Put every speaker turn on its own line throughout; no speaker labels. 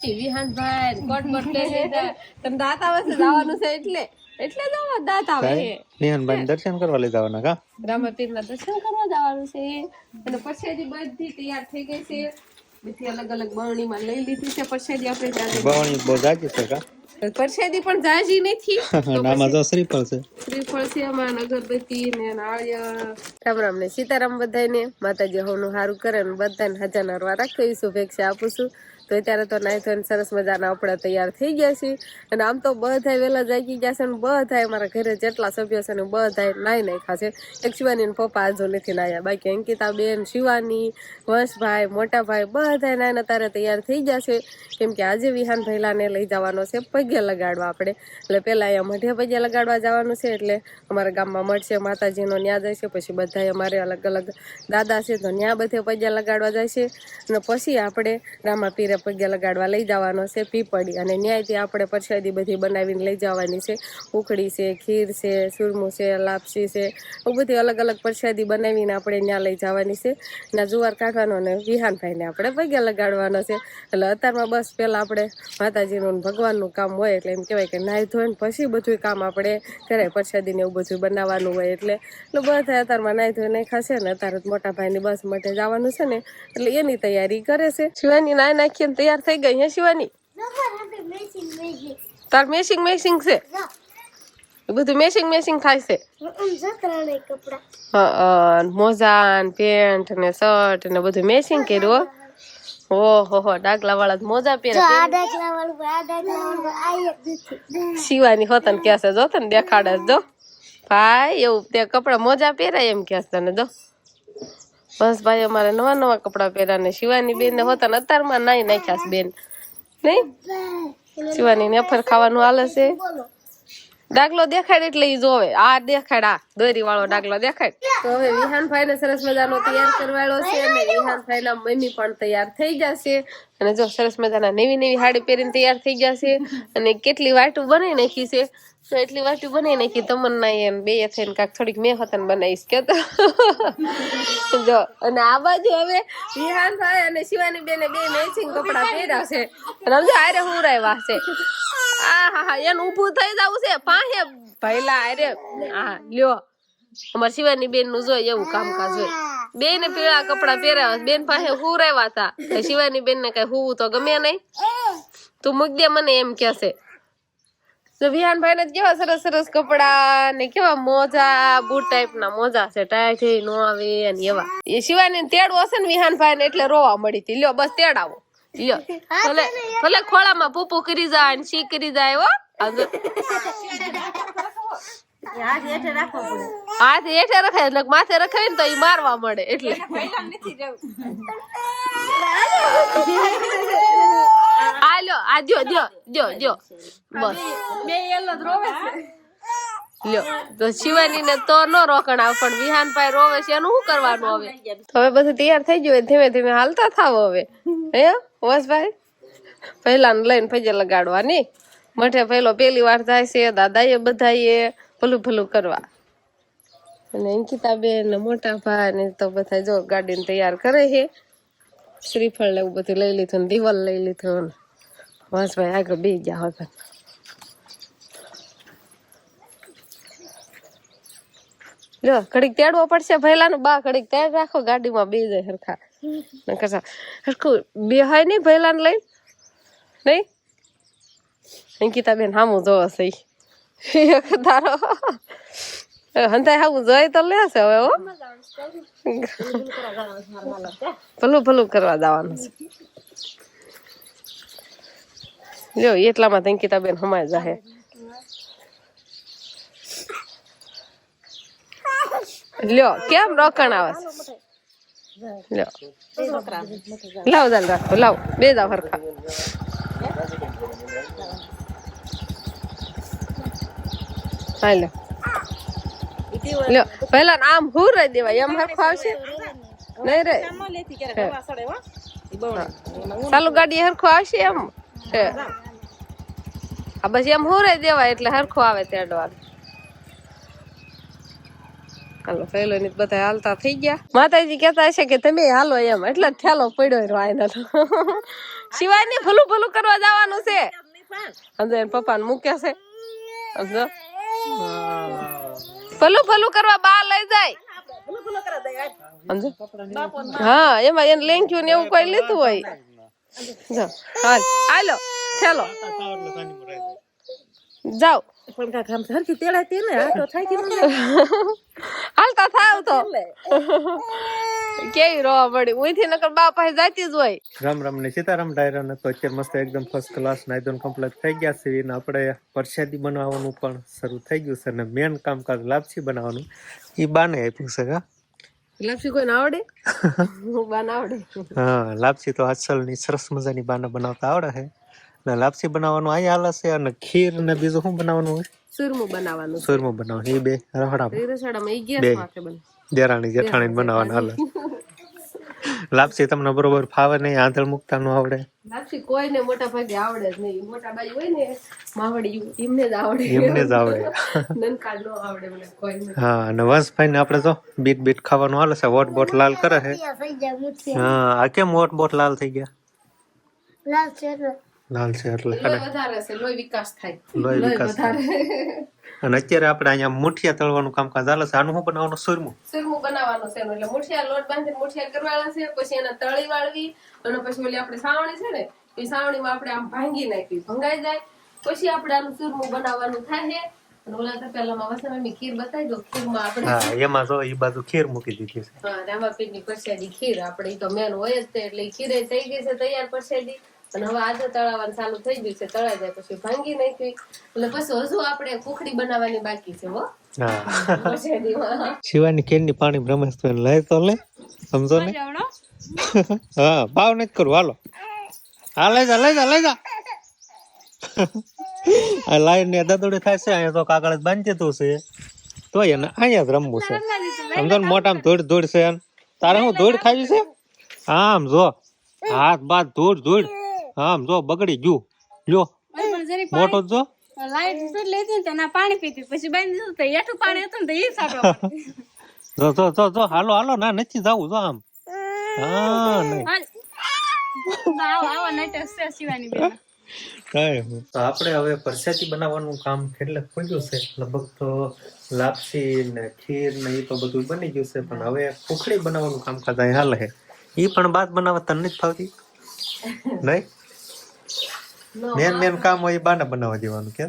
વિહાનભાઈ કોટ લઈ જાય તમે દાંત આવે છે જવાનું છે એટલે દાંત આવે
વિહાનભાઈ દર્શન કરવા લઈ જવાના કા
રામાપીર ના દર્શન કરવા જવાનું છે અને પરસેદી બધી તૈયાર થઈ ગઈ છે બધી અલગ અલગ બરણી માં લઈ લીધી છે પરસેદી આપણે
બરણી બહુ જાજી છે કા
પરસેદી પણ જાજી નથી
નામાં જો શ્રીફળ
છે અમાર અગરબત્તી ને નાળિયેર રામ રામ ને સીતારામ બધાને માતાજી હોનું સારું કરે ને બધાને હજાર નરવા રાખે એવી શુભેચ્છા આપું છું તો અત્યારે તો નાઈ ધોઈને સરસ મજાના આપણા તૈયાર થઈ ગયા છે અને આમ તો બધા વેલા જાગી ગયા છે ને બધા અમારા ઘરે જેટલા સભ્યો છે ને બધા નાઈ નાખ્યા છે એક શિવાની ને પપ્પા આજુ નથી નાયા બાકી અંકિતા બેન શિવાની વંશભાઈ મોટા ભાઈ બધા નાઈને તારે તૈયાર થઈ ગયા છે કેમ કે આજે વિહાન ભૈલાને લઈ જવાનો છે પગે લગાડવા આપણે એટલે પેલા અહીંયા મઢે પગે લગાડવા જવાનું છે એટલે અમારા ગામમાં મળશે માતાજીનો ન્યા જાય છે પછી બધા અમારે અલગ અલગ દાદા છે તો ન્યા બધે પગે લગાડવા જાય છે અને પછી આપણે રામાપીરે પગે લગાડવા લઈ જવાનો છે પીપળી અને ન્યાયથી આપણે પ્રસાદી બધી બનાવીને લઈ જવાની છે ઉખડી છે ખીર છે સુરમું છે લાપસી છે એવું બધી અલગ અલગ પ્રસાદી બનાવીને આપણે ત્યાં લઈ જવાની છે ના જુવાર કાઢવાનો અને વિહાનભાઈને આપણે પગે લગાડવાનો છે એટલે અત્યારમાં બસ પહેલાં આપણે માતાજીનું ભગવાનનું કામ હોય એટલે એમ કહેવાય કે નાહી ધોઈને પછી બધું કામ આપણે કરાય પ્રસાદીને એવું બધું બનાવવાનું હોય એટલે બધા અત્યારમાં નાહી ધોઈને ખાશે ને અત્યારે મોટા ભાઈની બસ માટે જવાનું છે ને એટલે એની તૈયારી કરે છે શિવાની નાય નાખીને તૈયાર થઈ ગઈ હે શિવાની તાર મેસિંગ છે બધું મેસિંગ થાય છે મોજા પેન્ટ ને શર્ટ ને બધું મેસિંગ કર્યું ઓહો ડાગલા વાળા મોજા પહેર્યા શિવાની હોતન કે છે જો તને દેખાડે જો ભાઈ એવું તે કપડા મોજા પહેરાય એમ કે તને જો બસ ભાઈ અમારે નવા નવા કપડા પહેર્યા ને શિવાની બેન ને હોતા અત્યારમાં નાઈ નાખ્યા બેન નહીં શિવાની ને અફર ખાવાનું હાલે છે ડાગલો દેખાડ એટલે ઈ જોવે આ દેખાડ આ દોરી વાળો ડાગલો દેખાડ તો હવે વિહાનભાઈ ને સરસ મજાનો તૈયાર કરવાળો છે અને વિહાનભાઈ ના મમ્મી પણ તૈયાર થઈ જશે અને જો સરસ મજાના નવી સાડી પહેરીને તૈયાર થઈ જશે અને કેટલી વાટું બનાવી નાખી છે તો એટલી વાટું બનાવી નાખી તમન્ના એમ બે થઈને કાંક થોડીક મેં હોતન બનાવીશ કે તો જો અને આ બાજુ હવે વિહાનભાઈ અને શિવાની બેને બે મેચિંગ કપડા પહેર્યા છે અને સમજો આરે હુરાવ્યા છે હા એને ઊભું થઈ જવું છે પાસે ભૈલા અરે હા લ્યો અમાર શિવાની બેન નું જોઈ એવું કામકાજ હોય બેન પીળા કપડા પહેર્યા બેન પાસે હુરાવ્યા હતા શિવાની બેન ને કઈ હુવું તો ગમે નહીં તું મૂક દે મને એમ કેશે તો વિહાનભાઈ ને કેવા સરસ સરસ કપડા ને કેવા મોજા બૂટ ટાઈપ ના મોજા છે ટાઈટ નો આવે અને એવા એ શિવાની તેડવો હશે ને વિહાનભાઈ ને એટલે રોવા મળી હતી લ્યો બસ તેડાવો લ્યો ભલે ખોળામાં પૂપુ કરી જાય ને શી કરી જાય હો હાથ હેઠે રખાય એટલે માથે રખાય ને તો ઈ મારવા મળે એટલે આલ્યો આ જો બસ બે એલો જ રોવે છે લ્યો તો શિવાની ને તો નો રોકણા પણ વિહાનભાઈ રોવે છે એનું શું કરવાનું હવે હવે બધું તૈયાર થઈ ગયું ધીમે ધીમે હાલતા થાવ હવે હે વસભાઈ પહેલા ને લઈને પગે લગાડવાની મઠે પહેલો પેલી વાર જાય છે દાદા એ બધા એ ભલું કરવા અને અંકિતા બેન ને મોટા ભાઈ ને તો બધા જો ગાડીને તૈયાર કરે છે શ્રીફળ ને એવું બધું લઈ લીધું ને દિવાલ લઈ લીધું વસભાઈ આગળ બે ગયા હતા લ્યો ઘડીક તેડવો પડશે ભૈલાનું બા ઘડીક તેડ રાખો ગાડીમાં બે જાય હરખા હરખું બે હોય નહીં ભૈલાને લઈ નહીં અંકિતા બેન હામું જોવો સહી તારો હંધાય હામું જોઈ તો લેશે હવે હો ભલું કરવા જવાનું છે લ્યો એટલામાં અંકિતા બેન હમાય જાહે લ્યો કેમ રોકણ આવે લ્યો લાવ દાલ રાખો લાવ બે જાવ હરખા હાલો લ્યો પહેલા આમ હું રહી દેવાય એમ હરખો આવશે નહીં રે ચાલુ ગાડી હરખો આવશે એમ આ બસ એમ હું રહી દેવાય એટલે હરખો આવે તેડવા હાલો પહેલો ની બધા હાલતા થઈ ગયા. માતાજી કહેતા હશે કે તમે હાલો એમ, એટલે જ ઠેલો પડ્યો રહ્યો આયના તો. શિવાની ભલું ભલું કરવા જવાનું છે. સમજો એને પપ્પાને મૂકે છે. સમજો ભલું ભલું કરવા બા લઈ જાય. સમજો હા એમાં એને લેંગ્યું ને એવું કોઈ લીધું હોય. જો હાલ હાલો ઠેલો જાઓ. હાલતા થાવ તો કેવી રોવા મળી ઉઈથી નકર બા પાસે જાતી જ હોય.
રામ રામ ને સીતારામ ડાયરા ને તો અત્યારે મસ્ત એકદમ ફર્સ્ટ ક્લાસ નાઈદોન કમ્પ્લીટ થઈ ગયા છે ને આપણે પ્રસાદી બનાવવાનું પણ શરૂ થઈ ગયું છે ને મેન કામકાજ લાપસી બનાવવાનું એ બાને આપ્યું છે. કા
લાપસી કોઈને આવડે? બાને આવડે.
હા લાપસી તો અસલની સરસ મજાની બાને બનાવતા આવડે છે ને લાપસી બનાવવાનું અહીંયા હાલે છે અને ખીર ને બીજું શું બનાવવાનું હોય?
સુરમું બનાવવાનું.
સુરમું બનાવવાનું એ બે રખડામાં
બે
દેરાણી જેઠાણી બનાવવાનું હાલે. લાપસી તમને બરોબર ફાવે નહીં, આંધળ મુકતા નું આવડે?
લાપસી કોઈને મોટા ભાગે આવડે જ નહીં. મોટા બાઈ હોય ને માવડી એમને જ આવડે.
એમને જ આવડે.
નનકા નો આવડે મને કોઈને.
હા અને વંશભાઈ ને આપણે તો બીટ ખાવાનું હાલે છે. વોટ બોટ લાલ કરે છે. હા આ કેમ વોટ બોટ લાલ થઈ ગયા? લાલ છે એટલે
વધારે છે લોહી વિકાસ થાય.
લોહી વિકાસ થાય. અને અત્યારે આપણે અહીંયા મુઠિયા તળવાનું કામકાજ ચાલે છે. આનું શું બનાવવાનું? સુરમું
બનાવવાનું છે. એટલે મુઠિયા લોટ બાંધીને મુઠિયા કરવાના છે. પછી એને તળી વાળવી અને પછી ઓલી આપણે સાવણી છે ને એ સાવણીમાં આપણે આમ ભાંગી નાખી, ભંગાઈ જાય પછી આપણે આનું સુરમું બનાવવાનું થાય. અને ઓલા તો પેલામાં વસરાની ખીર બતાવી દો. ખીરમાં આપણે
હા એમાં જો એ બાજુ ખીર મૂકી દીધી છે.
હા રામાપીરની પરસાદી ખીર આપણે તો મેન હોય જ તે એટલે ખીરે થઈ ગઈ છે તૈયાર પરસાદી. અને હવે આજે તળાવવાનું ચાલુ થઈ ગયું છે. તળાઈ જાય પછી ભાંગી નાખી એટલે પછી હજુ આપણે કુકડી બનાવવાની બાકી છે. હો
શિવાની કેરની પાણી રમેશ તો લઈ તો લે, સમજો ને. હા ભાવ નથી કરું. હાલો હા લઈ જા આ લાઈન ને દદોડી થાય છે. અહીંયા તો કાગળ જ બાંધી દીધું છે તો એને અહીંયા જ રમવું છે. સમજો ને મોટામાં ધૂળ છે. તારે હું ધૂળ ખાવી છે? આમ જો હાથ બાદ ધૂળ આમ જો બગડી ગયું. જો મોટો જો
પાણી પીતી પછી બાંધી દીધું એઠું પાણી હતું ને એ
જો હાલો ના નથી જવું જો આમ. હા નહીં આપણે હવે પરસાદી બનાવવાનું કામ એટલે ખોલ્યું છે. લગભગ તો લાપસી ને ખીર ને એ તો બધું બની ગયું છે પણ હવે ખોખડી બનાવવાનું કામકાજ અહીં હાલે છે. એ પણ બાદ બનાવવા તને નથી ફાવતી નહીં? મેન કામ હોય એ બાને બનાવવા દેવાનું. કે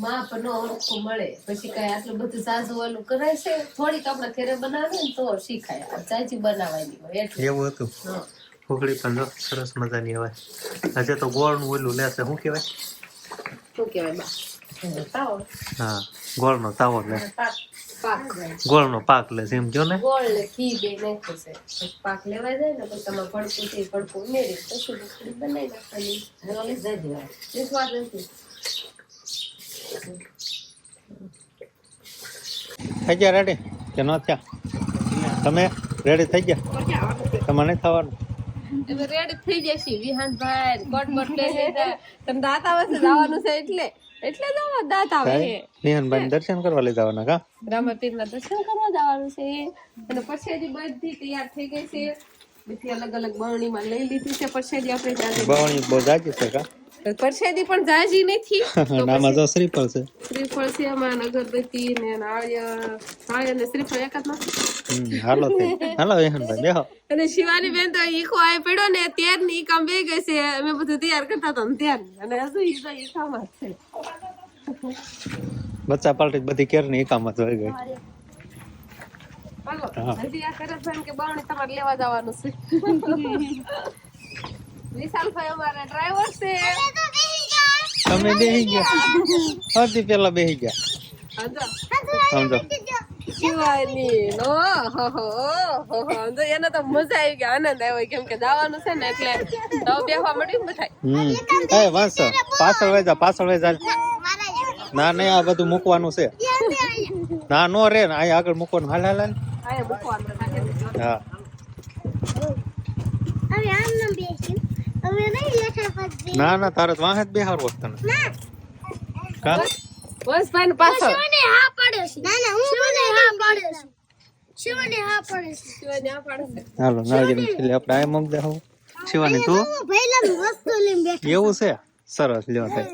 માં પણ ઓળખું મળે પછી કઈ આટલું બધું સાજુ વાલું કરાય છે. થોડીક આપણે ઘરે બનાવીએ ને તો શીખાય. ચાચી બનાવવાની હોય
એવું હતું. ખોખડી પણ સરસ મજાની હવે. આજે તો ગોળ નું ઓલું લેશે. શું કહેવાય?
શું કહેવાય? તાવો.
હા ગોળ નો તાવો લે. ગોળ નો પાક લે. એમ જો ને
ગોળ ને ઘી બે નાખ્યું છે. પછી પાક લેવાય જાય ને પછી તમે ભડકું ઉમેરી પછી ખીચડી બનાવી નાખવાની. સ્વાદ નથી.
થઈ ગયા રેડી કે ન થયા? તમે રેડી થઈ ગયા? તમારે નહીં થવાનું?
તમે રેડી થઈ જશે. વિહાનભાઈ કોટ લઈ લીધા. તમે દાંત આવે છે જવાનું છે એટલે દાંત આવે છે.
વિહાનભાઈ દર્શન કરવા લઈ જવાના. કા
રામાપીરના દર્શન કરવા જવાનું છે. અને પરસાદી બધી તૈયાર થઈ ગઈ છે. બધી અલગ અલગ બરણીમાં લઈ લીધી છે પરસાદી. આપણે
બરણી બહુ જાજી છે. કા
પરસાદી પણ જાજી નથી.
આમાં જો શ્રીફળ છે.
શ્રીફળ છે આમાં અગરબત્તી ને નાળિયેર ને શ્રીફળ એક જ નથી.
હાલો વિહાનભાઈ બેહો.
અને શિવાની બેન તો ઈખો આય પડ્યો ને ત્યાર ની કામ બે ગઈ છે. અમે બધું તૈયાર કરતા હતા ને ત્યાર અને હજુ ઈખામાં છે.
બચ્ચા પાલટી બધી કેર ની એકામાં જોઈ ગઈ.
હાલો હજી આ શરદભાઈ કે બાવણી તમારે લેવા જવાનું છે. વિશાલભાઈ અમારા ડ્રાઈવર છે.
તમે બેહી ગયા? સૌથી પેલા બેહી ગયા. સમજો
શિવાની નો એને તો મજા આવી ગઈ, આનંદ આવ્યો કેમ કે જવાનું છે ને એટલે તો બેહવા મળ્યું બધા.
એ વાંસ પાછળ વઈ જા. ના નહીં આ બધું મૂકવાનું છે. ના નો રે ને અહીંયા આગળ મૂકવાનું. હાલ હા ના તારે વાહ જ બેહારવો તને.
બસ ભાઈ પાછળ
શિવાની હા પડે છે
શિવાની આ પાડે છે.
હાલો નાળિયેર છેલ્લે આપણે આ મગ દેખાવ શિવાની તું
ભઈલા વસ્તુ લઈને બેઠા
એવું છે સરસ લ્યો થાય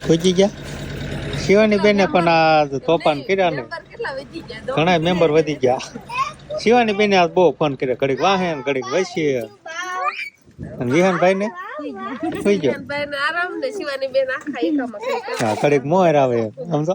પહોંચી ગયા શિવાની બેને પણ આ તોફાન કર્યા ને
નંબર કેટલા વધી ગયા દો.
ઘણા મેમ્બર વધી ગયા શિવાની બેને આ બહુ ફોન કર્યા ઘડીક વાહે ને ઘડીક વસી અને વિહાનભાઈ ને સુઈ ગયો
ભાઈને આરામ ને શિવાની બેન આખા એકામાં કઈ કરે.
હા ઘડીક મોર આવે સમજો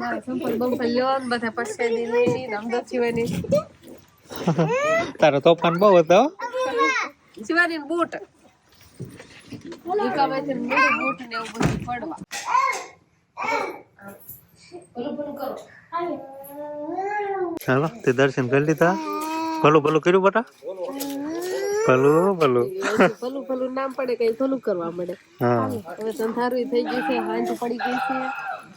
મારા સંપલ બંપલ લ્યો ને બધા પરસેદી લઈ ને આમ તો શિવાની
તારો તોફાન બહુ હતો
શિવાની ને બૂટ એકામાંથી ને મોટું બૂટ ને એવું બધું પડવા. ભલું ભલું કરો.
ચાલો તે દર્શન કરી લીધા ભલું ભલું કર્યું બટા ભલું ભલું
ભલું ભલું નામ પડે કઈ ભલું કરવા મળે.
હા
હવે સંધારું થઈ ગયું છે, હાંજ પડી ગઈ છે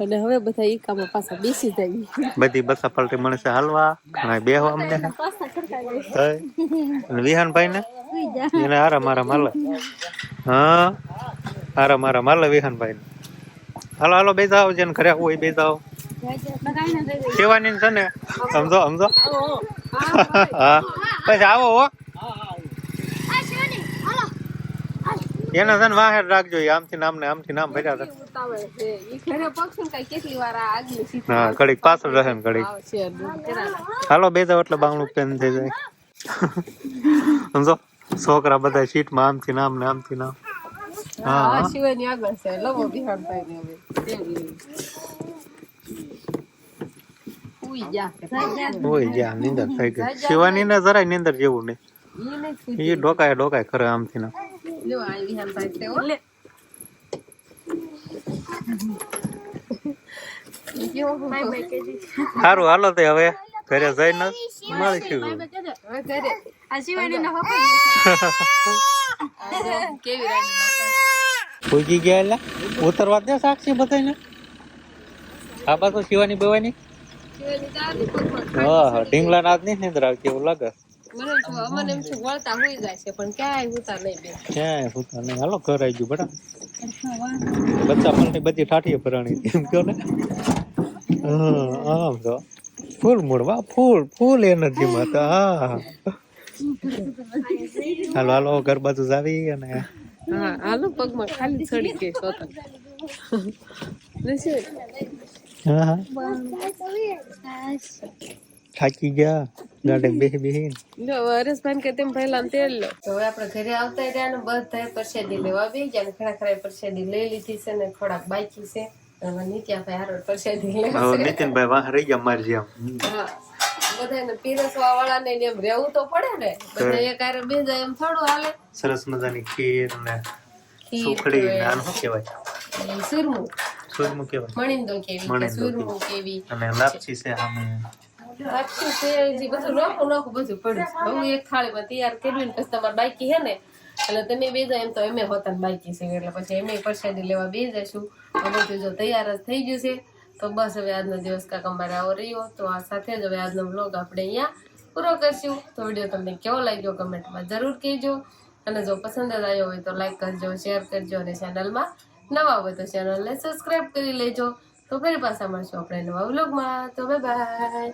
અને હવે બધા ઈકામાં પાછા બેસી જાય.
બધી બસા પલટી મળે છે હાલવા અને બેહવા અમને
પાછા ખડકાઈ
અને વિહાનભાઈ ને એને આરામ આરામ હાલે હા આરામ આરામ હાલે વિહાનભાઈ ને હાલો હાલો બે જાઓ જેને ઘરે આવવું હોય બે જાઓ શિવાની છે ને સમજો સમજો હા પછી આવો હો એના છે ને વાહેર રાખજો આમથી નામ ને આમથી નામ ભર્યા હતા
ઉતાવળ છે. ઈ ઘરે પગશું કઈ કેટલી વાર આ આગલી સીટ
હા ઘડીક પાછળ રહે ને ઘડીક
આવશે દૂધ કરાવે.
હાલો બે જાઓ એટલે બાંગણું પેન થઈ જાય સમજો છોકરા બધા સીટમાં આમથી નામ ને આમથી નામ હા
હા શિવાની આગળ છે લવો બિહારભાઈ ને હવે તેવી. ઉઈ જા
હોય જ્યાં નીંદર થઈ ગઈ શિવાની ને જરાય નીંદર જેવું નહીં
ઈ નહીં સુઈ.
એ ડોકાય ખરે આમથી નામ
લ્યો આ બિહારભાઈ છે હો. લે યો બાય બાય કેજી.
સારું હાલો તે હવે ઘરે જઈને મળીશું
હવે ઘરે
આ શિવાની ના પપ્પા
કેવી રાંધી નાખે.
પૂજી ગયા એટલે ઉતરવા દે સાક્ષી બધાને આ બાજુ શિવાની બેવાની
શિવાની દાદી પગમાં
હા ઢીંગલા નાદ નહીં નીંદર આવતી એવું લાગે
મને એમ છે વળતા હોઈ જાય છે પણ ક્યાંય હોતા નહીં બે.
ક્યાંય સુતા નહીં હાલો ઘર આવી ગયું બટા બચ્ચા પણ બધી ઠાઠીએ ભરાણી એમ કહો ને હા આમ તો ફૂલ મૂડવા ફૂલ એનર્જીમાં તો હા હાલો હાલો ઘર બાજુ જાવી અને
હા હાલો પગમાં ખાલી ચડી ગઈ સોતર.
હા હા થાકી ગયા ગાર્ડન બેહી
જો હરેશભાઈ કે તેમ પહેલા તેલ લો. તો હવે આપણે ઘરે આવતા રહ્યા ને બધા પ્રસાદી લેવા બે ગયા ને ખરા ખરા પ્રસાદી લઈ લીધી છે ને થોડાક બાકી છે. હવે નિત્યાભાઈ હારો પ્રસાદી લેવા છે.
નીતિનભાઈ વાહ રહી ગયા મારી જેમ
હા બધાને પીરસવા વાળાને એમ રહેવું તો પડે ને બધા એક હારે બે જાય એમ થોડું હાલે.
સરસ મજાની ખીર ને સુખડી ને આનું શું કહેવાય
સુરમું
સુરમું કહેવાય
મણિંદો કેવી કે સુરમું કેવી
અને લાપસી છે આમે
રાખશું છે હજી બધું નોખું બધું પડ્યું છે. હું એક થાળીમાં તૈયાર કરી ને પછી તમારે બાકી હે ને એટલે તમે બે જાય એમ તો એમે હોતા બાકી છે એટલે પછી એમે પ્રસાદી લેવા બે જઈશું. બધું જો તૈયાર જ થઈ ગયું છે તો બસ હવે આજનો દિવસ કાંક અમારે આવો રહ્યો. તો આ સાથે જ હવે આજનો વ્લોગ આપણે અહીંયા પૂરો કરશું. તો વિડીયો તમને કેવો લાગ્યો કમેન્ટમાં જરૂર કહેજો અને જો પસંદ જ આવ્યો હોય તો લાઈક કરજો, શેર કરજો અને ચેનલમાં નવા હોય તો ચેનલને સબસ્ક્રાઈબ કરી લેજો. તો ફરી પાછા મળશું આપણે નવા વ્લોગમાં. તો બાય બાય.